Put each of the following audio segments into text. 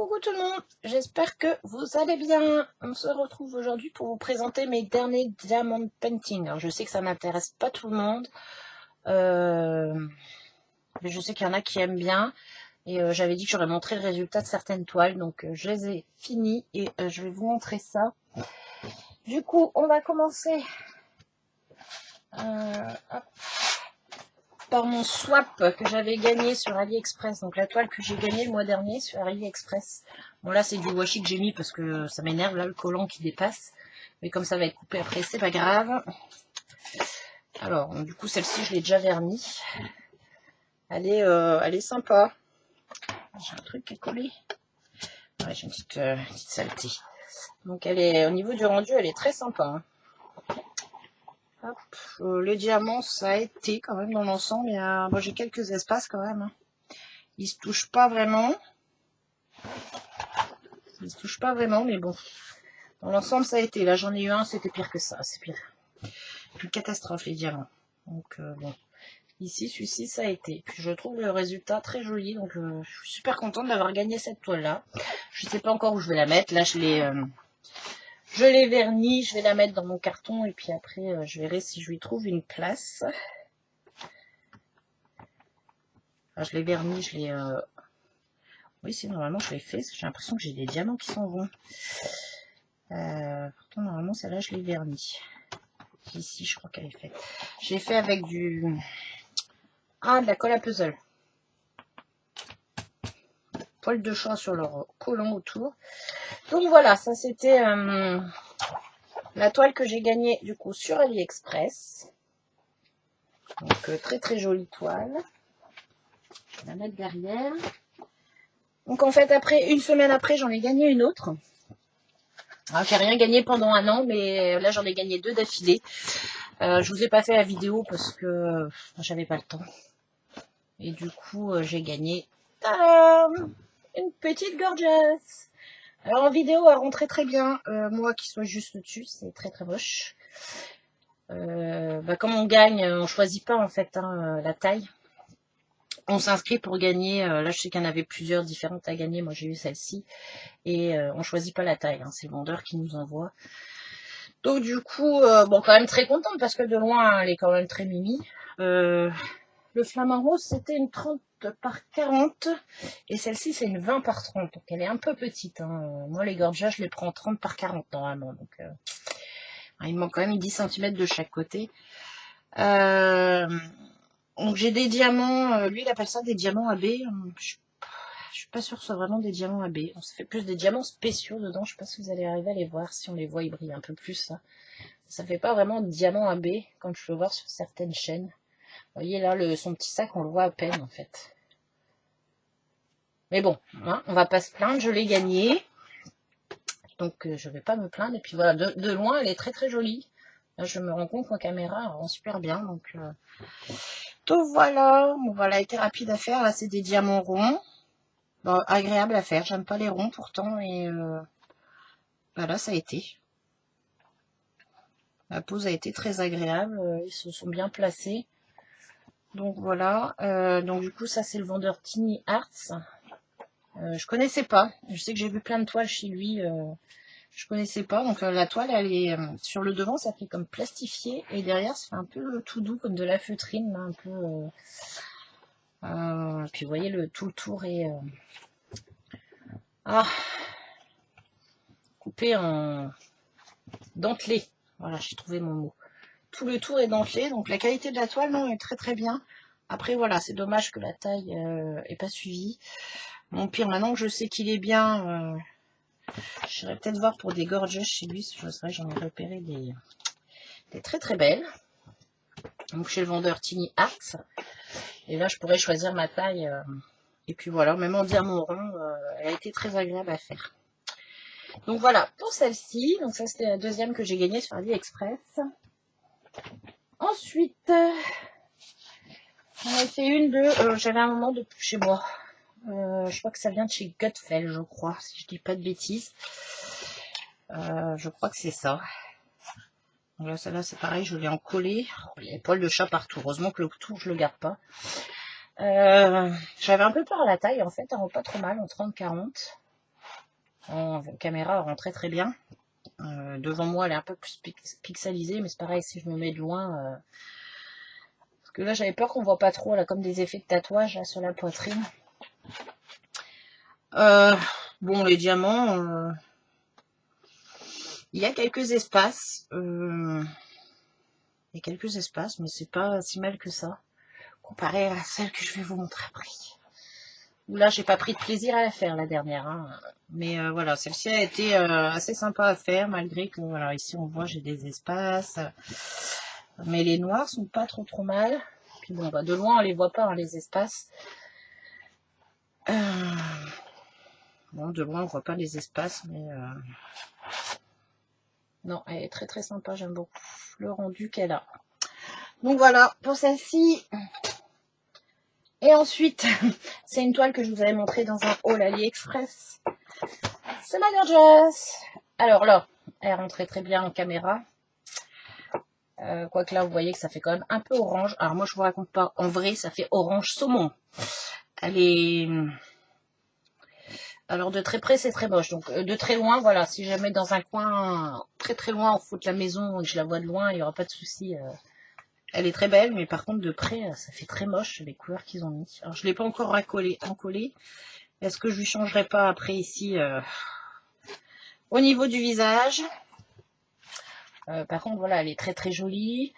coucou tout le monde, j'espère que vous allez bien. On se retrouve aujourd'hui pour vous présenter mes derniers diamond painting. Alors je sais que ça n'intéresse pas tout le monde, mais je sais qu'il y en a qui aiment bien. Et j'avais dit que j'aurais montré le résultat de certaines toiles, donc je les ai finies et je vais vous montrer ça. Du coup, on va commencer par mon swap que j'avais gagné sur AliExpress. Donc la toile que j'ai gagnée le mois dernier sur AliExpress. Bon là c'est du washi que j'ai mis parce que ça m'énerve là le collant qui dépasse. Mais comme ça va être coupé après c'est pas grave. Alors du coup celle-ci je l'ai déjà vernie. Elle est sympa. J'ai un truc qui est collé. Ouais, j'ai une petite saleté. Donc elle est au niveau du rendu elle est très sympa. Hein. Hop, le diamant ça a été quand même dans l'ensemble. Bon, j'ai quelques espaces quand même. Hein. Ils se touchent pas vraiment. Ils se touchent pas vraiment, mais bon. Dans l'ensemble, ça a été. Là, j'en ai eu un, c'était pire que ça. C'est pire. Une catastrophe, les diamants. Donc, bon. Ici, celui-ci, ça a été. Puis, je trouve le résultat très joli. Donc, je suis super contente d'avoir gagné cette toile-là. Je sais pas encore où je vais la mettre. Là, je l'ai vernie. Je vais la mettre dans mon carton. Et puis après, je verrai si je lui trouve une place. Enfin, je l'ai vernie, je l'ai... Oui, c'est normalement, je l'ai fait. J'ai l'impression que j'ai des diamants qui s'en vont. Pourtant, normalement, celle-là, je l'ai vernie. Ici, je crois qu'elle est faite. J'ai fait avec de la colle à puzzle. Poil de chat sur leur collant autour. Donc voilà, ça c'était la toile que j'ai gagnée du coup sur AliExpress. Donc très très jolie toile. Je vais la mettre derrière. Donc en fait, après, une semaine après, j'en ai gagné une autre. Alors, j'ai rien gagné pendant un an, mais là j'en ai gagné 2 d'affilée. Je vous ai pas fait la vidéo parce que j'avais pas le temps. Et du coup, j'ai gagné une petite gorgeous. Alors en vidéo, elle rentrait très bien. Moi qui sois juste dessus, c'est très très moche. Comme on gagne, on choisit pas en fait la taille. On s'inscrit pour gagner. Là, je sais qu'il y en avait plusieurs différentes à gagner. Moi, j'ai eu celle-ci. Et on choisit pas la taille. Hein. C'est le vendeur qui nous envoie. Donc du coup, bon, quand même très contente parce que de loin, elle est quand même très mimi. Le flamant rose, c'était une 30 par 40 et celle-ci, c'est une 20 par 30. Donc elle est un peu petite. Hein. Moi, les gorgeas, je les prends en 30 par 40 normalement. Donc il me manque quand même 10 cm de chaque côté. Donc j'ai des diamants. Lui, il appelle ça des diamants AB. Je suis pas sûre que ce soit vraiment des diamants AB. On se fait plus des diamants spéciaux dedans. Je sais pas si vous allez arriver à les voir. Si on les voit, ils brillent un peu plus. Là. Ça fait pas vraiment de diamant AB comme je peux voir sur certaines chaînes. Vous voyez là, son petit sac, on le voit à peine en fait. Mais bon, hein, on va pas se plaindre, je l'ai gagné. Donc je vais pas me plaindre. Et puis voilà, de loin, elle est très très jolie. Là, je me rends compte qu'en caméra, elle rend super bien. Donc voilà, bon, voilà, elle a été rapide à faire. Là, c'est des diamants ronds. Bon, agréable à faire. J'aime pas les ronds pourtant. Et voilà, ça a été. La pose a été très agréable. Ils se sont bien placés. Donc voilà. Donc du coup, ça c'est le vendeur Tiny Arts. Je connaissais pas. Je sais que j'ai vu plein de toiles chez lui. Je connaissais pas. Donc la toile, elle est sur le devant, ça fait comme plastifié. Et derrière, ça fait un peu tout doux, comme de la feutrine. Là, un peu. Puis vous voyez, tout le tour est coupé en dentelé. Voilà, j'ai trouvé mon mot. Tout le tour est dentelé. Donc la qualité de la toile, non, est très très bien. Après, voilà, c'est dommage que la taille est pas suivie. Bon, pire, maintenant que je sais qu'il est bien, j'irai peut-être voir pour des gorgeous chez lui. C'est vrai, j'en ai repéré des très très belles. Donc chez le vendeur Tiny Arts. Et là, je pourrais choisir ma taille. Et puis voilà, même en diamant rond, elle a été très agréable à faire. Donc voilà, pour celle-ci. Donc ça, c'était la deuxième que j'ai gagnée sur AliExpress. Ensuite, j'en ai fait une de... J'avais un moment de chez moi. Je crois que ça vient de chez Gutfeld, je crois, si je dis pas de bêtises. Je crois que c'est ça. Donc là, celle-là, c'est pareil, je l'ai en collé. Oh, il y a des poils de chat partout. Heureusement que le tour, je le garde pas. J'avais un peu peur à la taille, en fait. Elle rend pas trop mal, en 30-40. En caméra, elle rend très très bien. Devant moi, elle est un peu plus pixelisée, mais c'est pareil, si je me mets de loin... Parce que là, j'avais peur qu'on voit pas trop, là, comme des effets de tatouage là, sur la poitrine. Bon, les diamants, il y a quelques espaces. Il y a quelques espaces, mais c'est pas si mal que ça, comparé à celle que je vais vous montrer après. Là, j'ai pas pris de plaisir à la faire, la dernière. Hein. Mais voilà, celle-ci a été assez sympa à faire, malgré que, voilà, ici, on voit, j'ai des espaces. Mais les noirs sont pas trop mal. Puis bon, bah, de loin, on les voit pas, hein, les espaces. Bon, de loin, on voit pas les espaces, mais... Non, elle est très très sympa, j'aime beaucoup le rendu qu'elle a. Donc voilà, pour celle-ci. Et ensuite, c'est une toile que je vous avais montrée dans un haul AliExpress. C'est ma Gorgeous. Alors là, elle rentre très très bien en caméra. Quoique là, vous voyez que ça fait quand même un peu orange. Alors moi, je vous raconte pas. En vrai, ça fait orange saumon. Elle est... Alors de très près, c'est très moche. Donc de très loin, voilà. Si jamais dans un coin très très loin, on fout de la maison et que je la vois de loin, il n'y aura pas de souci. Elle est très belle, mais par contre de près, ça fait très moche les couleurs qu'ils ont mis. Alors je ne l'ai pas encore encollé. Est-ce que je lui changerai pas après ici au niveau du visage? Par contre, voilà, elle est très très jolie.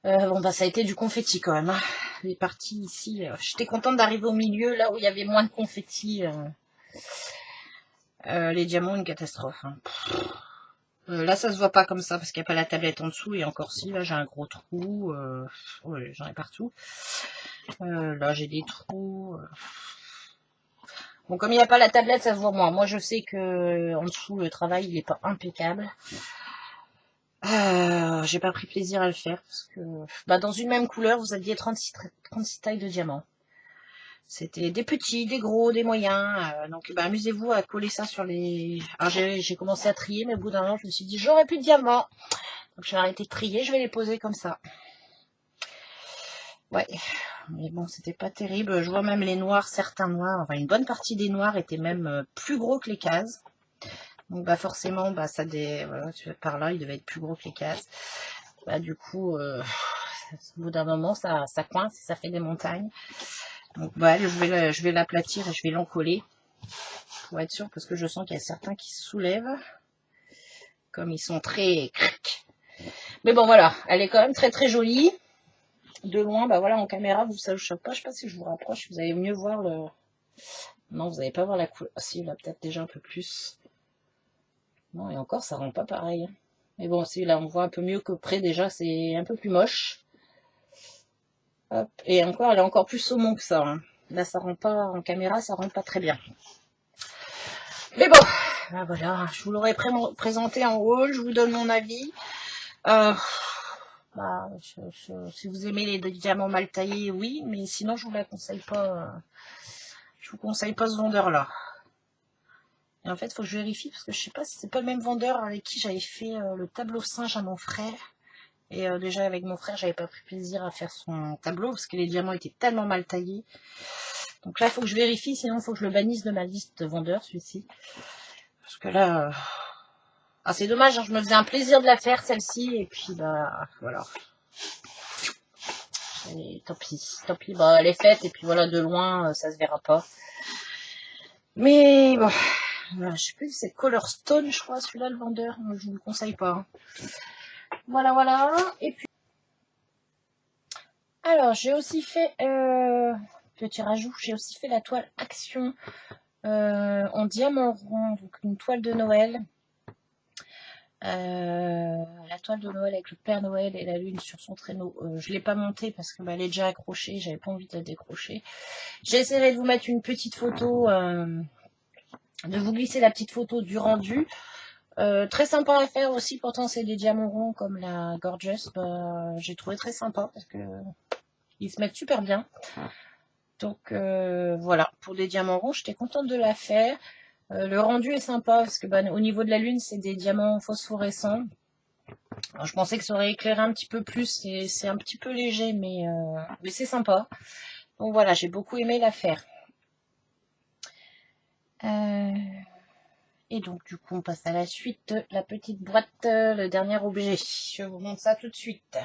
Bon, bah ça a été du confetti quand même. Hein. Les parties ici, j'étais contente d'arriver au milieu, là où il y avait moins de confetti. Les diamants, une catastrophe. Hein. Là, ça se voit pas comme ça parce qu'il n'y a pas la tablette en dessous. Et encore si, là, j'ai un gros trou. Ouais, j'en ai partout. Là, j'ai des trous. Bon, comme il n'y a pas la tablette, ça se voit moins. Moi, je sais que en dessous, le travail, il n'est pas impeccable. J'ai pas pris plaisir à le faire parce que bah, dans une même couleur, vous aviez 36 tailles de diamants. C'était des petits, des gros, des moyens. Donc, bah, amusez-vous à coller ça sur les... Alors, j'ai commencé à trier, mais au bout d'un moment, je me suis dit, j'aurai plus de diamants. Donc, je vais arrêter de trier, je vais les poser comme ça. Ouais, mais bon, c'était pas terrible. Je vois même les noirs, certains noirs, enfin, une bonne partie des noirs étaient même plus gros que les cases. Donc, bah, forcément, bah, ça voilà, par là, il devait être plus gros que les cases. Bah, du coup, au bout d'un moment, ça coince, ça fait des montagnes. Donc, bah, je vais l'aplatir et je vais l'encoller. Pour être sûr, parce que je sens qu'il y a certains qui se soulèvent. Comme ils sont très... Mais bon, voilà, elle est quand même très très jolie. De loin, bah voilà, en caméra, vous savez, je sais pas si je vous rapproche, vous allez mieux voir le... Non, vous n'allez pas voir la couleur. Ah, si, là, peut-être déjà un peu plus. Non, et encore, ça rend pas pareil. Mais bon, si, là, on voit un peu mieux que près, déjà, c'est un peu plus moche. Hop. Et encore, elle est encore plus saumon que ça. Hein. Là, ça rend pas, en caméra, ça rend pas très bien. Mais bon, là, voilà, je vous l'aurais présenté en haul, je vous donne mon avis. Bah, si vous aimez les diamants mal taillés, oui, mais sinon, je vous la conseille pas. Je vous conseille pas ce vendeur-là. Et en fait, il faut que je vérifie, parce que je sais pas si c'est pas le même vendeur avec qui j'avais fait le tableau singe à mon frère. Et déjà, avec mon frère, j'avais pas pris plaisir à faire son tableau, parce que les diamants étaient tellement mal taillés. Donc là, il faut que je vérifie, sinon il faut que je le bannisse de ma liste de vendeurs, celui-ci. Parce que là... Ah, c'est dommage, hein, je me faisais un plaisir de la faire, celle-ci, et puis, bah, voilà. Et tant pis, bah, elle est faite, et puis voilà, de loin, ça se verra pas. Mais, bon, je sais plus, c'est Color Stone, je crois, celui-là, le vendeur, je vous le conseille pas. Hein. Voilà, voilà, et puis... Alors, j'ai aussi fait, petit rajout, j'ai aussi fait la toile Action en diamant rond, donc une toile de Noël. La toile de Noël avec le Père Noël et la lune sur son traîneau. Je ne l'ai pas montée parce que bah, elle est déjà accrochée, j'avais pas envie de la décrocher. J'essaierai de vous mettre une petite photo, de vous glisser la petite photo du rendu. Très sympa à faire aussi, pourtant c'est des diamants ronds comme la Gorgeous. Bah, j'ai trouvé très sympa parce que ils se mettent super bien. Donc voilà, pour des diamants ronds, j'étais contente de la faire. Le rendu est sympa parce que bah, au niveau de la lune, c'est des diamants phosphorescents. Alors, je pensais que ça aurait éclairé un petit peu plus, c'est un petit peu léger, mais c'est sympa. Donc voilà, j'ai beaucoup aimé la faire. Et donc du coup on passe à la suite, la petite boîte, le dernier objet. Je vous montre ça tout de suite.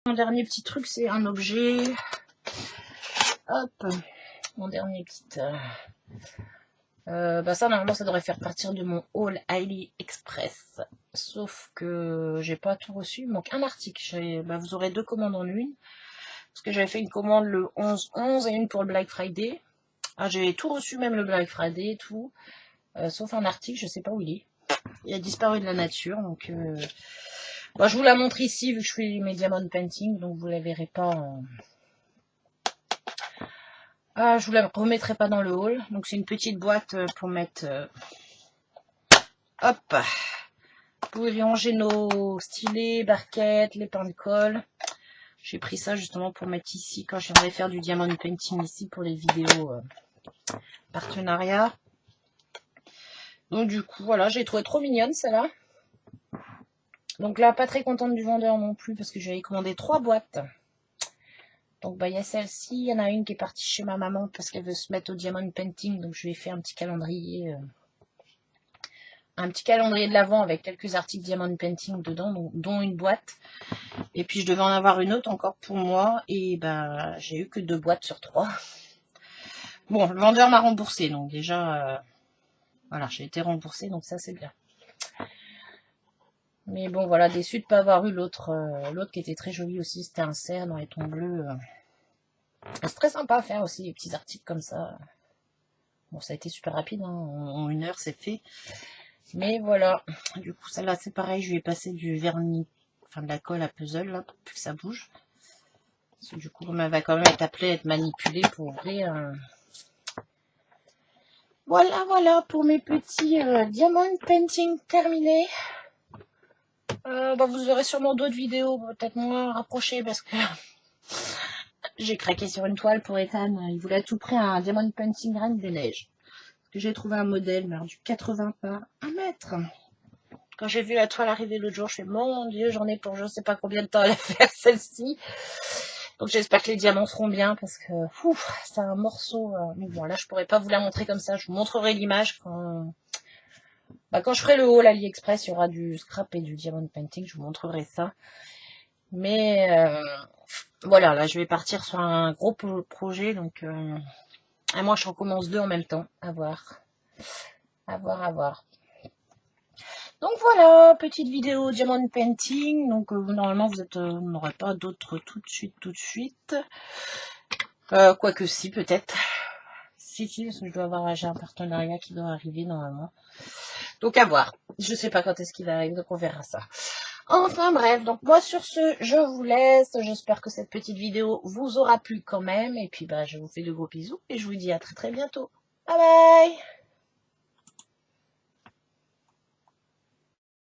Mon dernier petit truc, c'est un objet. Hop, mon dernier petit... bah ça normalement ça devrait faire partir de mon haul AliExpress. Sauf que j'ai pas tout reçu, il manque un article. Bah, vous aurez 2 commandes en une. Parce que j'avais fait une commande le 11-11 et une pour le Black Friday. Ah, j'ai tout reçu, même le Black Friday et tout. Sauf un article, je sais pas où il est. Il a disparu de la nature, donc... Bah, je vous la montre ici, vu que je fais mes diamond painting, donc vous la verrez pas en... Ah, je vous la remettrai pas dans le haul. Donc c'est une petite boîte pour mettre... Hop, vous pouvez ranger nos stylets, barquettes, les pains de colle. J'ai pris ça justement pour mettre ici quand je viendrai faire du diamond painting ici pour les vidéos partenariat. Donc du coup, voilà, j'ai trouvé trop mignonne celle-là. Donc là, pas très contente du vendeur non plus parce que j'avais commandé 3 boîtes. Donc bah il y a celle-ci, il y en a une qui est partie chez ma maman parce qu'elle veut se mettre au diamond painting. Donc je lui ai fait un petit calendrier. Un petit calendrier de l'Avent avec quelques articles diamond painting dedans, dont une boîte. Et puis je devais en avoir une autre encore pour moi. Et bah j'ai eu que 2 boîtes sur 3. Bon, le vendeur m'a remboursé, donc déjà, voilà, j'ai été remboursée, donc ça c'est bien. Mais bon, voilà, déçue de ne pas avoir eu l'autre qui était très joli aussi, c'était un cerf dans les tons bleus. C'est très sympa à faire aussi, les petits articles comme ça. Bon, ça a été super rapide, hein, en 1 heure c'est fait. Mais voilà, du coup, celle-là c'est pareil, je lui ai passé du vernis, enfin de la colle à puzzle, là, pour que ça bouge. Parce que du coup, elle va quand même être appelée à être manipulée pour ouvrir. Voilà, voilà, pour mes petits diamond painting terminés. Bah, vous aurez sûrement d'autres vidéos, peut-être moins rapprochées, parce que j'ai craqué sur une toile pour Ethan. Il voulait à tout prix un diamond painting Reine des Neiges. J'ai trouvé un modèle, mais alors du 80 par 1 mètre. Quand j'ai vu la toile arriver l'autre jour, je fais mon Dieu, j'en ai pour je sais pas combien de temps à la faire celle-ci. Donc j'espère que les diamants seront bien parce que c'est un morceau. Mais bon, là je pourrais pas vous la montrer comme ça. Je vous montrerai l'image quand je ferai le haul AliExpress. Il y aura du scrap et du diamond painting. Je vous montrerai ça. Mais voilà, là je vais partir sur un gros projet. Donc et moi je recommence 2 en même temps. À voir. À voir, à voir. Donc voilà, petite vidéo diamond painting. Donc normalement vous n'aurez pas d'autres tout de suite. Quoique si, peut-être. Si, parce que j'ai un partenariat qui doit arriver normalement. Donc à voir. Je sais pas quand est-ce qu'il va arriver, donc on verra ça. Enfin bref, donc moi sur ce, je vous laisse. J'espère que cette petite vidéo vous aura plu quand même. Et puis bah je vous fais de gros bisous et je vous dis à très très bientôt. Bye bye!